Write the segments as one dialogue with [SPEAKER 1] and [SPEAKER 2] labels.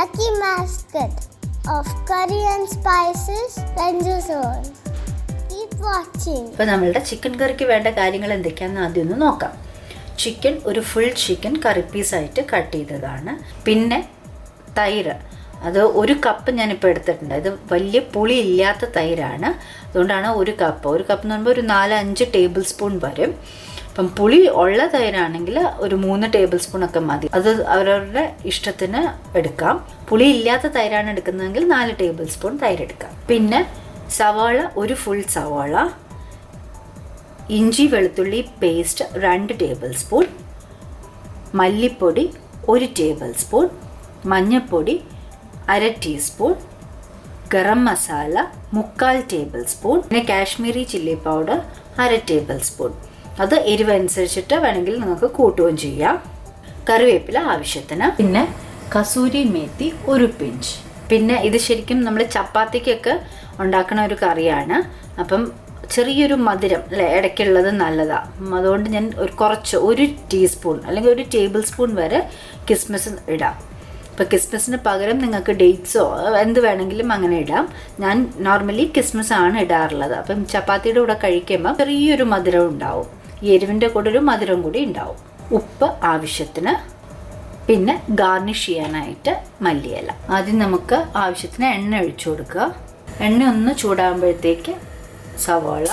[SPEAKER 1] lucky mascot of Curry and Spices RanjusOwn. Keep watching.
[SPEAKER 2] ഇപ്പോൾ നമ്മളുടെ chicken കറിക്ക് വേണ്ട കാര്യങ്ങൾ എന്തൊക്കെയാണെന്ന് ആദ്യം ഒന്ന് നോക്കാം. ചിക്കൻ ഒരു ഫുൾ ചിക്കൻ കറി പീസായിട്ട് കട്ട് ചെയ്തതാണ്. പിന്നെ തൈര്, അത് 1 കപ്പ് ഞാനിപ്പോൾ എടുത്തിട്ടുണ്ട്. ഇത് വലിയ പുളി ഇല്ലാത്ത തൈരാണ്, അതുകൊണ്ടാണ് 1 കപ്പ്. 1 കപ്പ് എന്ന് പറയുമ്പോൾ ഒരു 4-5 ടേബിൾ സ്പൂൺ വരും. അപ്പം പുളി ഉള്ള തൈരാണെങ്കിൽ ഒരു 3 ടേബിൾ സ്പൂൺ ഒക്കെ മതി. അത് അവരവരുടെ ഇഷ്ടത്തിന് എടുക്കാം. പുളി ഇല്ലാത്ത തൈരാണ് എടുക്കുന്നതെങ്കിൽ 4 ടേബിൾ സ്പൂൺ തൈര് എടുക്കാം. പിന്നെ സവാള, ഒരു ഫുൾ സവാള, ഇഞ്ചി വെളുത്തുള്ളി പേസ്റ്റ് 2 ടേബിൾ സ്പൂൺ, മല്ലിപ്പൊടി 1 ടേബിൾ സ്പൂൺ, മഞ്ഞൾപ്പൊടി 1/2 teaspoon, garam masala 3/4 tablespoon, പിന്നെ Kashmiri chilli powder 1/2 tablespoon. അത് എരിവനുസരിച്ചിട്ട് വേണമെങ്കിൽ നിങ്ങൾക്ക് കൂട്ടുകയും ചെയ്യാം. കറിവേപ്പില ആവശ്യത്തിന്, പിന്നെ കസൂരി മേത്തി 1 പിഞ്ച്. പിന്നെ ഇത് ശരിക്കും നമ്മൾ ചപ്പാത്തിക്കൊക്കെ ഉണ്ടാക്കുന്ന ഒരു കറിയാണ്. അപ്പം ചെറിയൊരു മധുരം അല്ലേ ഇടയ്ക്കുള്ളത് നല്ലതാണ്. അതുകൊണ്ട് ഞാൻ കുറച്ച് 1 ടീസ്പൂൺ അല്ലെങ്കിൽ 1 ടേബിൾ സ്പൂൺ വരെ കിസ്മിസ് ഇടാം. ഇപ്പോൾ കിസ്മിസിന് പകരം നിങ്ങൾക്ക് ഡേറ്റ്സോ എന്ത് വേണമെങ്കിലും അങ്ങനെ ഇടാം. ഞാൻ നോർമലി കിസ്മിസ് ആണ് ഇടാറുള്ളത്. അപ്പം ചപ്പാത്തിയുടെ കൂടെ കഴിക്കുമ്പോൾ ചെറിയൊരു മധുരം ഉണ്ടാവും. ഈ എരിവിൻ്റെ കൂടെ ഒരു മധുരം കൂടി ഉണ്ടാവും. ഉപ്പ് ആവശ്യത്തിന്, പിന്നെ ഗാർണിഷ് ചെയ്യാനായിട്ട് മല്ലിയില. ആദ്യം നമുക്ക് ആവശ്യത്തിന് എണ്ണ ഒഴിച്ചു കൊടുക്കുക. എണ്ണ ഒന്ന് ചൂടാകുമ്പോഴത്തേക്ക് സവാള,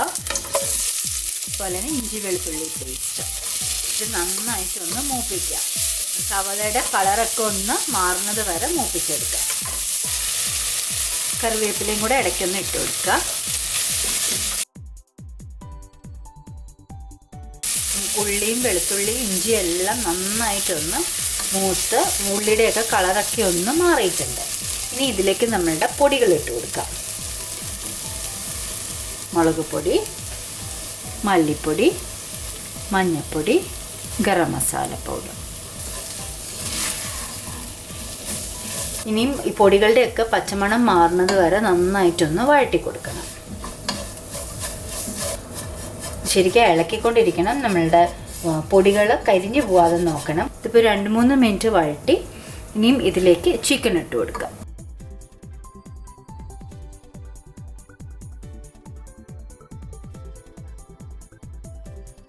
[SPEAKER 2] അതുപോലെ തന്നെ ഇഞ്ചി വെളുത്തുള്ളി പേസ്റ്റ് ഇത് നന്നായിട്ടൊന്ന് മൂപ്പിക്കാം. സവാളയുടെ കളറൊക്കെ ഒന്ന് മാറുന്നത് വരെ മൂപ്പിച്ചെടുക്കാം. കറിവേപ്പിലയും കൂടെ ഇടയ്ക്കൊന്ന് ഇട്ട് കൊടുക്കുക. ഉള്ളിയും വെളുത്തുള്ളിയും ഇഞ്ചിയും എല്ലാം നന്നായിട്ടൊന്ന് മൂത്ത് ഉള്ളിയുടെയൊക്കെ കളറൊക്കെ ഒന്ന് മാറിയിട്ടുണ്ട്. ഇനി ഇതിലേക്ക് നമ്മളുടെ പൊടികൾ ഇട്ട് കൊടുക്കാം. മുളക് പൊടി, മല്ലിപ്പൊടി, മഞ്ഞൾപ്പൊടി, ഗരം മസാല പൗഡർ. ഇനിയും ഈ പൊടികളുടെയൊക്കെ പച്ചമണം മാറുന്നത് വരെ നന്നായിട്ടൊന്ന് വഴറ്റി കൊടുക്കണം. ശരിക്കും ഇളക്കിക്കൊണ്ടിരിക്കണം. നമ്മളുടെ പൊടികൾ കരിഞ്ഞു പോവാതെ നോക്കണം. ഇതിപ്പോൾ 2-3 മിനിറ്റ് വഴറ്റി ഇനിയും ഇതിലേക്ക് ചിക്കൻ ഇട്ട് കൊടുക്കാം.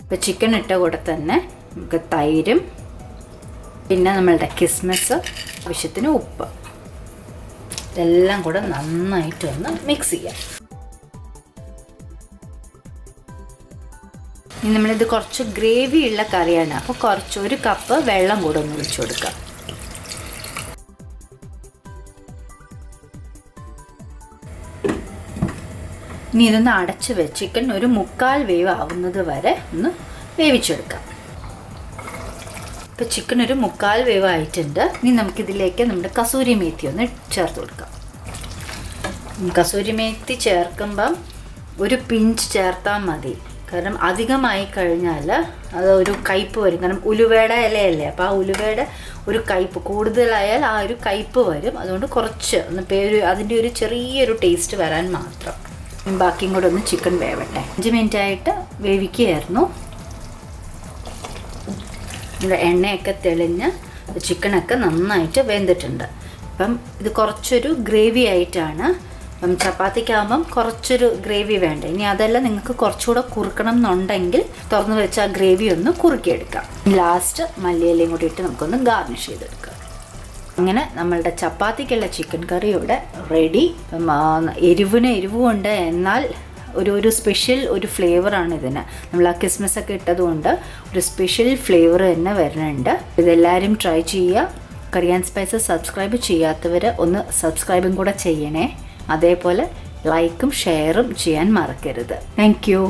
[SPEAKER 2] ഇപ്പോൾ ചിക്കൻ ഇട്ട കൂടെ തന്നെ നമുക്ക് തൈരും, പിന്നെ നമ്മളുടെ കിസ്മിസ്, ആവശ്യത്തിന് ഉപ്പ്, ഇതെല്ലാം കൂടെ നന്നായിട്ടൊന്ന് മിക്സ് ചെയ്യാം. ഇനി നമ്മളിത് കുറച്ച് ഗ്രേവി ഉള്ള കറിയാണ്. അപ്പോൾ 1 കപ്പ് വെള്ളം കൂടെ ഒന്ന് ഒഴിച്ചു കൊടുക്കാം. ഇനി ഇതൊന്ന് അടച്ച് വെച്ച് ചിക്കൻ ഒരു 3/4 വേവ് ആവുന്നത് വരെ ഒന്ന് വേവിച്ചെടുക്കാം. ഇപ്പോൾ ചിക്കൻ ഒരു 3/4 വേവ് ആയിട്ടുണ്ട്. ഇനി നമുക്കിതിലേക്ക് നമ്മുടെ കസൂരി മേത്തി ഒന്ന് ചേർത്ത് കൊടുക്കാം. കസൂരി മേത്തി ചേർക്കുമ്പം 1 പിഞ്ച് ചേർത്താൽ മതി. കാരണം അധികമായി കഴിഞ്ഞാൽ അത് ഒരു കയ്പ്പ് വരും. കാരണം ഉലുവയുടെ ഇലയല്ലേ, അപ്പോൾ ആ ഉലുവയുടെ ഒരു കയ്പ്പ് കൂടുതലായാൽ ആ ഒരു കയ്പ്പ് വരും. അതുകൊണ്ട് കുറച്ച് ഒന്ന് അതിൻ്റെ ഒരു ചെറിയൊരു ടേസ്റ്റ് വരാൻ മാത്രം. ബാക്കിയും കൂടെ ഒന്ന് ചിക്കൻ വേവട്ടെ. 5 മിനിറ്റ് ആയിട്ട് വേവിക്കുകയായിരുന്നു. ഇവിടെ എണ്ണയൊക്കെ തെളിഞ്ഞ് ചിക്കനൊക്കെ നന്നായിട്ട് വെന്തിട്ടുണ്ട്. അപ്പം ഇത് കുറച്ചൊരു ഗ്രേവി ആയിട്ടാണ്. അപ്പം ചപ്പാത്തിക്കാകുമ്പം കുറച്ചൊരു ഗ്രേവി വേണ്ട. ഇനി അതെല്ലാം നിങ്ങൾക്ക് കുറച്ചുകൂടെ കുറുക്കണം എന്നുണ്ടെങ്കിൽ തുറന്ന് വെച്ച് ആ ഗ്രേവി ഒന്ന് കുറുക്കിയെടുക്കാം. ലാസ്റ്റ് മല്ലിയിലയും കൂടി ഇട്ട് നമുക്കൊന്ന് ഗാർണിഷ് ചെയ്തെടുക്കാം. അങ്ങനെ നമ്മളുടെ ചപ്പാത്തിക്കുള്ള ചിക്കൻ കറി ഇവിടെ റെഡി. എരിവുണ്ട്, എന്നാൽ ഒരു സ്പെഷ്യൽ ഒരു ഫ്ലേവറാണ് ഇതിന്. നമ്മൾ ആ കിസ്മിസൊക്കെ ഇട്ടതുകൊണ്ട് ഒരു സ്പെഷ്യൽ ഫ്ലേവർ തന്നെ വരുന്നുണ്ട്. ഇതെല്ലാവരും ട്രൈ ചെയ്യുക. കറി ആൻഡ് സ്പൈസസ് സബ്സ്ക്രൈബ് ചെയ്യാത്തവർ ഒന്ന് സബ്സ്ക്രൈബും കൂടെ ചെയ്യണേ. അതേപോലെ ലൈക്കും ഷെയറും ചെയ്യാൻ മറക്കരുത്. Thank you.